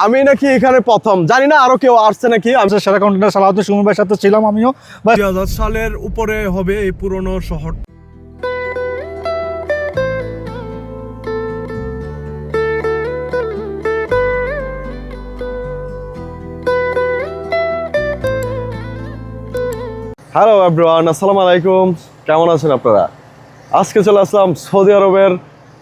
আমি নাকি এখানে প্রথম, জানি না আরো কেউ আসছে নাকি। আমি সেরা কন্টেন্ট সালাউদ্দিন সুমন ভাইয়ের সাথে ছিলাম আমিও। 2000 সালের উপরে হবে এই পুরনো শহর। হ্যালো এভরিওয়ান, আসসালামু আলাইকুম। কেমন আছেন আপনারা? আজকে চলে আসলাম সৌদি আরবের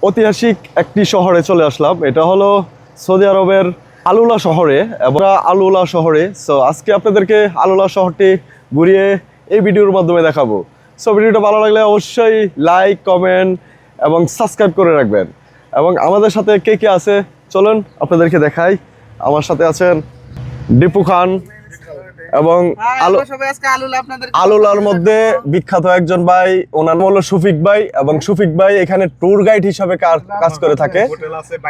ঐতিহাসিক একটি শহরে চলে আসলাম। এটা হলো সৌদি আরবের আলুলা শহরে, এবং আলুলা শহরে। সো আজকে আপনাদেরকে আলুলা শহরটি ঘুরিয়ে এই ভিডিওর মাধ্যমে দেখাবো। সো ভিডিওটা ভালো লাগলে অবশ্যই লাইক, কমেন্ট এবং সাবস্ক্রাইব করে রাখবেন। এবং আমাদের সাথে কে কে আছে চলুন আপনাদেরকে দেখাই। আমার সাথে আছেন দীপু খান এবং আলুলার মধ্যে বিখ্যাত একজন ভাই, ওনার নাম হলো শফিক ভাই। এবং শফিক ভাই এখানে ট্যুর গাইড হিসাবে কাজ করে থাকে,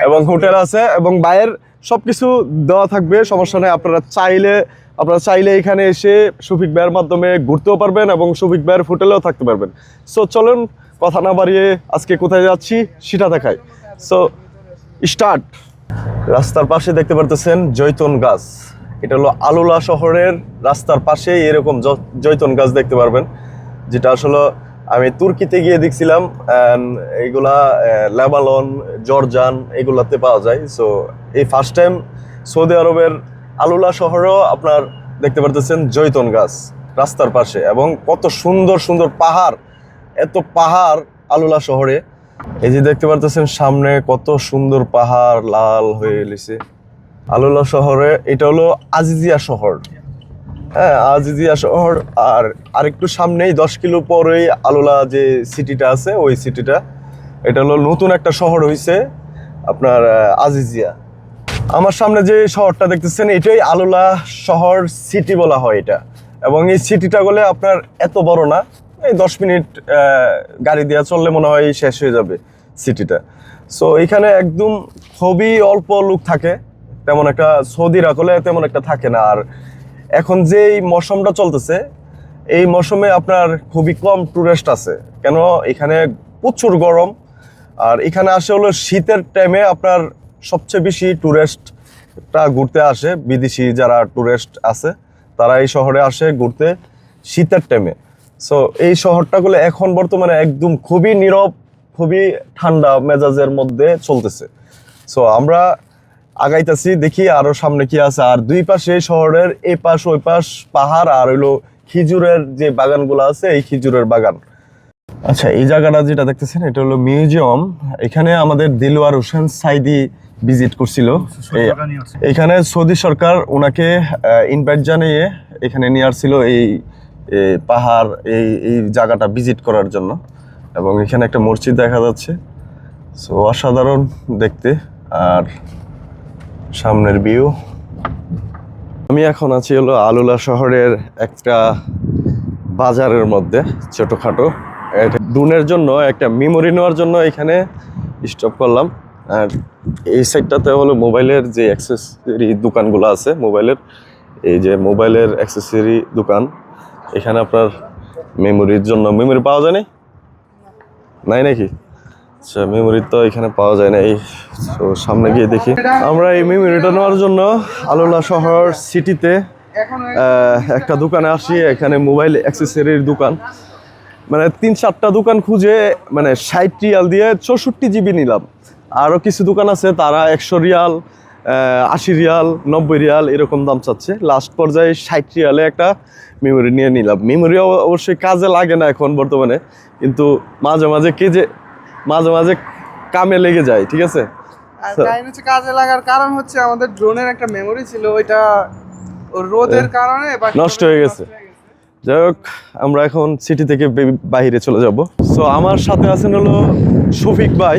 এবং হোটেল আছে, এবং ভাইয়ের সবকিছু দেওয়া থাকবে, সমস্যা নেই। আপনারা চাইলে এখানে এসে শফিক ভাইয়ের মাধ্যমে ঘুরতেও পারবেন এবং শফিক ভাইয়ের হোটেলেও থাকতে পারবেন। সো চলুন কথা না বাড়িয়ে আজকে কোথায় যাচ্ছি সেটা দেখাই। So start. রাস্তার পাশে দেখতে পারতেছেন জৈতুন গাছ। এটা হলো আলুলা শহরের রাস্তার পাশেই এরকম জৈতুন গাছ দেখতে পারবেন, যেটা আসলে আমি তুর্কিতে গিয়ে দেখছিলাম। এইগুলা লেবানন, জর্জান এগুলাতে পাওয়া যায়। সো এই ফার্স্ট টাইম সৌদি আরবের আলুলা শহরেও আপনার দেখতে পারতেছেন জৈতুন গাছ রাস্তার পাশে, এবং কত সুন্দর সুন্দর পাহাড়, এত পাহাড় আলুলা শহরে। এই যে দেখতে পারতেছেন সামনে কত সুন্দর পাহাড় লাল হয়ে গেছে আলুলা শহরে। এটা হলো আজিজিয়া শহর। হ্যাঁ, আজিজিয়া শহর। আর আরেকটু সামনেই 10 কিলো পরেই আলুলা যে সিটিটা আছে, ওই সিটিটা। এটা হলো নতুন একটা শহর হয়েছে আপনার আজিজিয়া। আমার সামনে যে শহরটা দেখতেছেন এটাই আলুলা শহর সিটি বলা হয় এটা। এবং এই সিটিটা বলে আপনার এত বড় না, এই 10 মিনিট গাড়ি দিয়ে চললে মনে হয় শেষ হয়ে যাবে সিটিটা। সো এখানে একদম খুবই অল্প লোক থাকে, তেমন একটা সৌদি রাখলে তেমন একটা থাকে না। আর এখন যে এই মৌসুমটা চলতেছে, এই মৌসুমে আপনার খুবই কম টুরিস্ট আছে, কেন এখানে প্রচুর গরম। আর এখানে আসে হলো শীতের টাইমে আপনার সবচেয়ে বেশি টুরিস্টটা ঘুরতে আসে। বিদেশি যারা টুরিস্ট আছে তারা এই শহরে আসে ঘুরতে শীতের টাইমে। সো এই শহরটাগুলো এখন বর্তমানে একদম খুবই নীরব, খুবই ঠান্ডা মেজাজের মধ্যে চলতেছে। সো আমরা আগাইতেছি, দেখি আরো সামনে কি আছে। আর দুই পাশে শহরের এই পাশ ওই পাশ পাহাড়, আর হইলো খেজুরের যে বাগানগুলো আছে, এই খেজুরের বাগান। আচ্ছা, এই জায়গাটা যেটা দেখতেছেন এটা হলো মিউজিয়াম। এখানে আমাদের দিলওয়ার হোসেন সাইদি ভিজিট করছিল। এখানে সৌদি সরকার ওনাকে ইনভাইট জানিয়ে এখানে নিয়ে আসছিল এই পাহাড়, এই জায়গাটা ভিজিট করার জন্য। এবং এখানে একটা মসজিদ দেখা যাচ্ছে। সো অসাধারণ দেখতে। আর সামনের ভিউ। আমি এখন আছি হলো আলুলা শহরের একটা বাজারের মধ্যে, ছোটখাটো ড্রোনের জন্য একটা মেমোরি নেওয়ার জন্য এখানে স্টপ করলাম। আর এই সাইডটাতে হলো মোবাইলের যে অ্যাক্সেসরি দোকানগুলো আছে, মোবাইলের এই যে মোবাইলের অ্যাক্সেসরি দোকান। এখানে আপনার মেমোরির জন্য মেমোরি পাওয়া যায় নাই নাকি? আচ্ছা, মেমোরি তো এখানে পাওয়া যায় না। এই তো সামনে গিয়ে দেখি। আমরা এই মেমোরিটা নেওয়ার জন্য আলুলা শহর সিটিতে একটা দোকানে আসি। এখানে মোবাইল অ্যাক্সেসরির দোকান, মানে 3-4টা দোকান খুঁজে, মানে 60 রিয়াল দিয়ে 64 জিবি নিলাম। আরও কিছু দোকান আছে তারা 100 রিয়াল, 80 রিয়াল, 90 রিয়াল এরকম দাম চাচ্ছে। লাস্ট পর্যায়ে 60 রিয়ালে একটা মেমোরি নিয়ে নিলাম। মেমোরি অবশ্যই কাজে লাগে না এখন বর্তমানে, কিন্তু মাঝে মাঝে কামে লেগে যায়। ঠিক আছে, কাজে লাগার কারণ হচ্ছে আমাদের ড্রোনের একটা মেমোরি ছিল, ওইটা রোদের কারণে নষ্ট হয়ে গেছে। যাই হোক, আমরা এখন সিটি থেকে বাইরে চলে যাব। সো আমার সাথে আছেন হলো শফিক ভাই।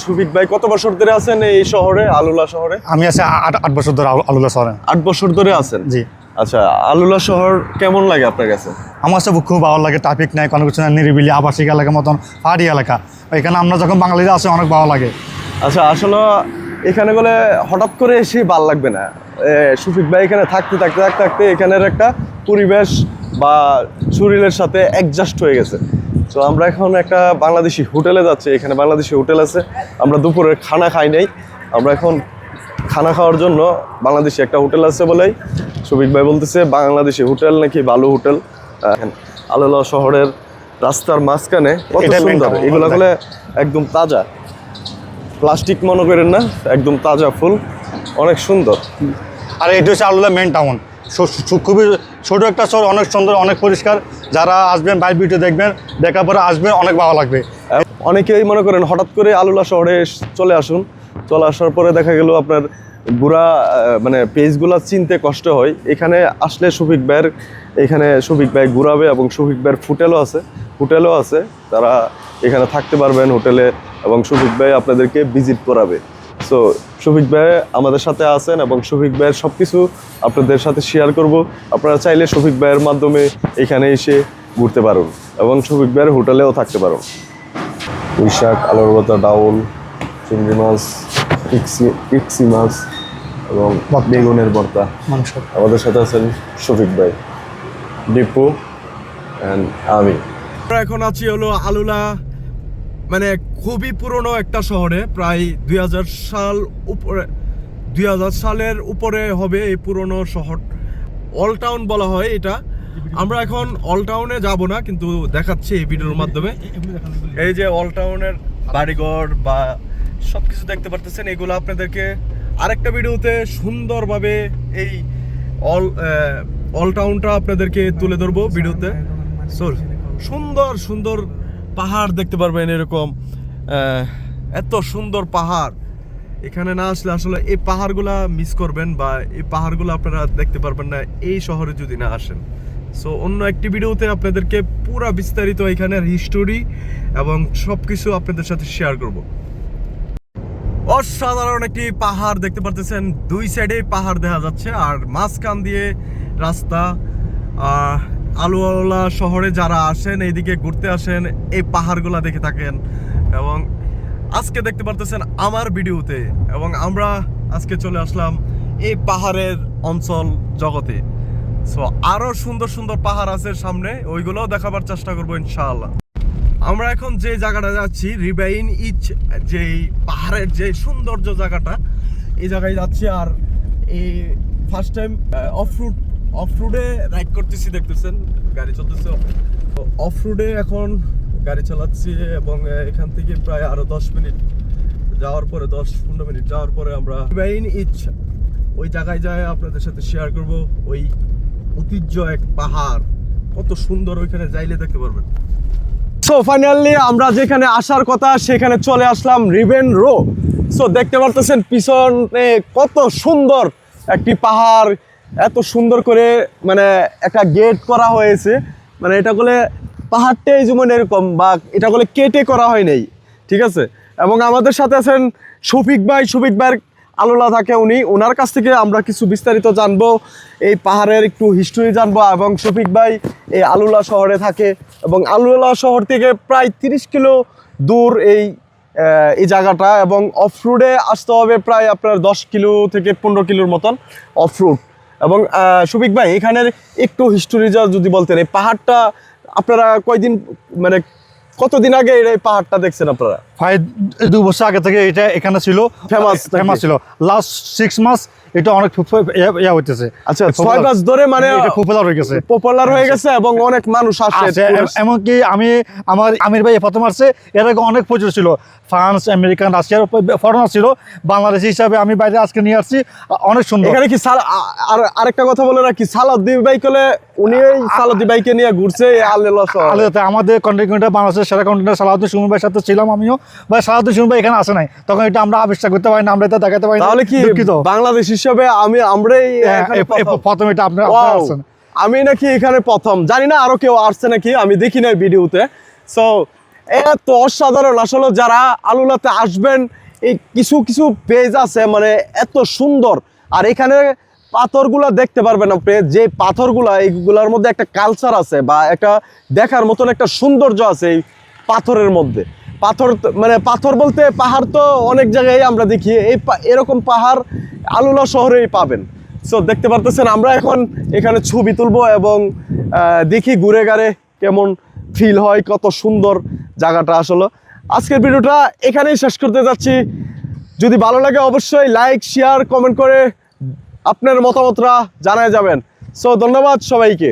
শফিক ভাই কত বছর ধরে আছেন এই শহরে, আলুলা শহরে? আমি আছি 8 বছর ধরে আলুলা শহরে। 8 বছর ধরে আছেন? জি। আচ্ছা, আলুলা শহর কেমন লাগে আপনার কাছে? আমার কাছে খুব ভালো লাগে। ট্রাফিক নাই, কোনো কিছু না, নিরিবিলি আবাসিক এলাকার মতন পাহাড়ি এলাকা। এখানে আমরা যখন বাঙালিরা আসে অনেক ভালো লাগে। আচ্ছা, আসলে এখানে বলে হঠাৎ করে এসে ভালো লাগবে না। শফিক ভাই এখানে থাকতে এখানের একটা পরিবেশ বা শরীরের সাথে অ্যাডজাস্ট হয়ে গেছে। তো আমরা এখন একটা বাংলাদেশি হোটেলে যাচ্ছি। এখানে বাংলাদেশি হোটেল আছে। আমরা দুপুরের খানা খাই নাই, আমরা এখন খানা খাওয়ার জন্য বাংলাদেশি একটা হোটেল আছে বলেই শফিক ভাই বলতেছে বাংলাদেশি হোটেল নাকি ভালো হোটেল। আলোলা শহরের রাস্তার মাঝখানে কত এটা main সুন্দর, town, এগুলো হলে একদম তাজা, প্লাস্টিক মনে করেন না, একদম তাজা ফুল, অনেক সুন্দর। আর এটা হচ্ছে আলুলা মেন টাউন, খুবই ছোট একটা শহর, অনেক সুন্দর, অনেক পরিষ্কার। যারা আসবেন বাইরে ভিডিও দেখবেন, দেখার পরে আসবেন, অনেক ভালো লাগবে। অনেকেই মনে করেন হঠাৎ করে আলুলা শহরে চলে আসুন, চলে আসার পরে দেখা গেল আপনার পুরা মানে পেজগুলো চিনতে কষ্ট হয়। এখানে আসলে শফিক ভাইয়ের, এখানে শফিক ভাই ঘুরাবে এবং শফিক ভাইয়ের হোটেলও আছে, তারা এখানে থাকতে পারবেন হোটেলে এবং শফিক ভাই আপনাদেরকে ভিজিট করাবে। সো শফিক ভাই আমাদের সাথে আছেন এবং শফিক ভাইয়ের সব কিছু আপনাদের সাথে শেয়ার করব। আপনারা চাইলে শফিক ভাইয়ের মাধ্যমে এখানে এসে ঘুরতে পারুন এবং শফিক ভাইয়ের হোটেলেও থাকতে পারুন। পুঁই শাক, আলুর ভর্তা, ডাউল, চিংড়ি মাছ, ইকসি মাছ এবং বেগুনের ভর্তা। আমাদের সাথে আছেন শফিক ভাই, দীপু অ্যান্ড আমি। আমরা এখন আছি হলো আলুলা, মানে খুবই পুরনো একটা শহরে, প্রায় 2000 সালের উপরে হবে এই পুরনো শহর। ওল্ড টাউন বলা হয় এটা। আমরা এখন ওল্ড টাউনে যাব না, কিন্তু দেখাচ্ছি এই ভিডিওর মাধ্যমে। এই যে ওল্ড টাউনের বাড়িঘর বা সবকিছু দেখতে পারতেছেন, এগুলো আপনাদেরকে আরেকটা ভিডিওতে সুন্দরভাবে এই ওল্ড টাউনটা আপনাদেরকে তুলে ধরবো ভিডিওতে। সুন্দর সুন্দর পাহাড় দেখতে পারবেন, এরকম এত সুন্দর পাহাড়। এখানে না আসলে আসলে এই পাহাড়গুলা মিস করবেন, বা এই পাহাড়গুলো আপনারা দেখতে পারবেন না এই শহরে যদি না আসেন। সো অন্য একটি ভিডিওতে আপনাদেরকে পুরা বিস্তারিত এখানের হিস্টোরি এবং সবকিছু আপনাদের সাথে শেয়ার করব। অসাধারণ একটি পাহাড় দেখতে পারতেছেন, দুই সাইডে পাহাড় দেখা যাচ্ছে আর মাঝখান দিয়ে রাস্তা। আলুলা শহরে যারা আসেন, এইদিকে ঘুরতে আসেন, এই পাহাড়গুলা দেখে থাকেন এবং আজকে দেখতে পারতেছেন আমার ভিডিওতে। এবং আমরা আজকে চলে আসলাম এই পাহাড়ের অঞ্চল জগতে। সো আরো সুন্দর সুন্দর পাহাড় আছে সামনে, ওইগুলোও দেখাবার চেষ্টা করবো ইনশাআল্লাহ। আমরা এখন যে জায়গাটা যাচ্ছি, রিবাইন ইচ, যে পাহাড়ের যে সৌন্দর্য জায়গাটা, এই জায়গায় যাচ্ছি। আর এই ফার্স্ট টাইম অফ রোডে রাইড করতেছি, দেখতেছেন গাড়ি চলতেছে। অফ রোডে এখন গাড়ি চালাচ্ছি এবং এখান থেকে প্রায় আরো 10 মিনিট যাওয়ার পরে, 10-15 মিনিট যাওয়ার পরে আমরা রিবাইন ইচ ওই জায়গায় যায় আপনাদের সাথে শেয়ার করব। ওই ঐতিহ্য এক পাহাড়, কত সুন্দর, ওইখানে যাইলে দেখতে পারবেন। সো ফাইনালি আমরা যেখানে আসার কথা সেখানে চলে আসলাম, রিবেন রো। সো দেখতে পারতেছেন পিছনে কত সুন্দর একটি পাহাড়, এত সুন্দর করে মানে একটা গেট করা হয়েছে। মানে এটা বলে পাহাড়টাই যেমন এরকম, বা এটা বলে কেটে করা হয় নাই, ঠিক আছে। এবং আমাদের সাথে আছেন শফিক ভাইয়ের আলুলা থাকে উনি, ওনার কাছ থেকে আমরা কিছু বিস্তারিত জানবো, এই পাহাড়ের একটু হিস্টোরি জানবো। এবং শফিক ভাই এই আলুলা শহরে থাকে এবং আলুলা শহর থেকে প্রায় 30 কিলো দূর এই জায়গাটা, এবং অফ রোডে আসতে হবে প্রায় আপনার 10 কিলো থেকে 15 কিলোর মতন অফ রোড। এবং শফিক ভাই এখানের একটু হিস্টোরি যদি বলতেন, এই পাহাড়টা আপনারা কয়দিন, মানে কতদিন আগে এই পাহাড়টা দেখছেন আপনারা? প্রায় 2 বছর আগে থেকে এটা এখানে ছিল, ফেমাস ছিল। লাস্ট 6 মাস এটা অনেক হইতেছে। আচ্ছা, 6 মাস ধরে মানে পপুলার হয়ে গেছে এবং অনেক মানুষ আসে। এমনকি আমার আমির ভাই প্রথম আসছে, এর আগে অনেক প্রচুর ছিল, ফ্রান্স, আমেরিকান, রাশিয়ার ফরেনার ছিল। বাংলাদেশি হিসাবে আমি বাইরে আজকে নিয়ে আসছি, অনেক সুন্দর। এখানে কি আরেকটা কথা বলে রাখি, সালাউদ্দিন ভাই কলে উনি সালাউদ্দিন ভাইকে নিয়ে ঘুরছে আলুলাতে। আমাদের কন্টেন্ট বাংলাদেশের সেরা কন্টেন্ট সালাউদ্দিন সুমন ভাইয়ের সাথে ছিলাম আমিও, বা সালাউদ্দিন সুমন ভাই এখানে আসে নাই, তখন এটা আমরা আবিষ্কার করতে পারি না, আমরা এটা দেখাতে পারি না। তাহলে কি বাংলাদেশ হিসেবে আমরাই প্রথম এটা আপনারা আসছেন? আমি নাকি এখানে প্রথম, জানি না আরো কেউ আসছে নাকি, আমি দেখি নাই ভিডিওতে। সো এত অসাধারণ আসলে, যারা আলুলাতে আসবেন, এই কিছু পেজ আছে মানে এত সুন্দর। আর এখানে পাথরগুলা দেখতে পারবেন আপনি, যে পাথরগুলা, এইগুলার মধ্যে একটা কালচার আছে বা একটা দেখার মতন একটা সৌন্দর্য আছে এই পাথরের মধ্যে। পাথর বলতে পাহাড় তো অনেক জায়গায় আমরা দেখি, এরকম পাহাড় আলুলা শহরেই পাবেন। সো দেখতে পারতেছেন আমরা এখন এখানে ছবি তুলবো এবং দেখি ঘুরে ঘাড়ে কেমন ফিল হয়, কত সুন্দর জায়গাটা। আসলে আজকের ভিডিওটা এখানেই শেষ করতে যাচ্ছি। যদি ভালো লাগে অবশ্যই লাইক শেয়ার কমেন্ট করে আপনার মতামতটা জানায় যাবেন। সো ধন্যবাদ সবাইকে।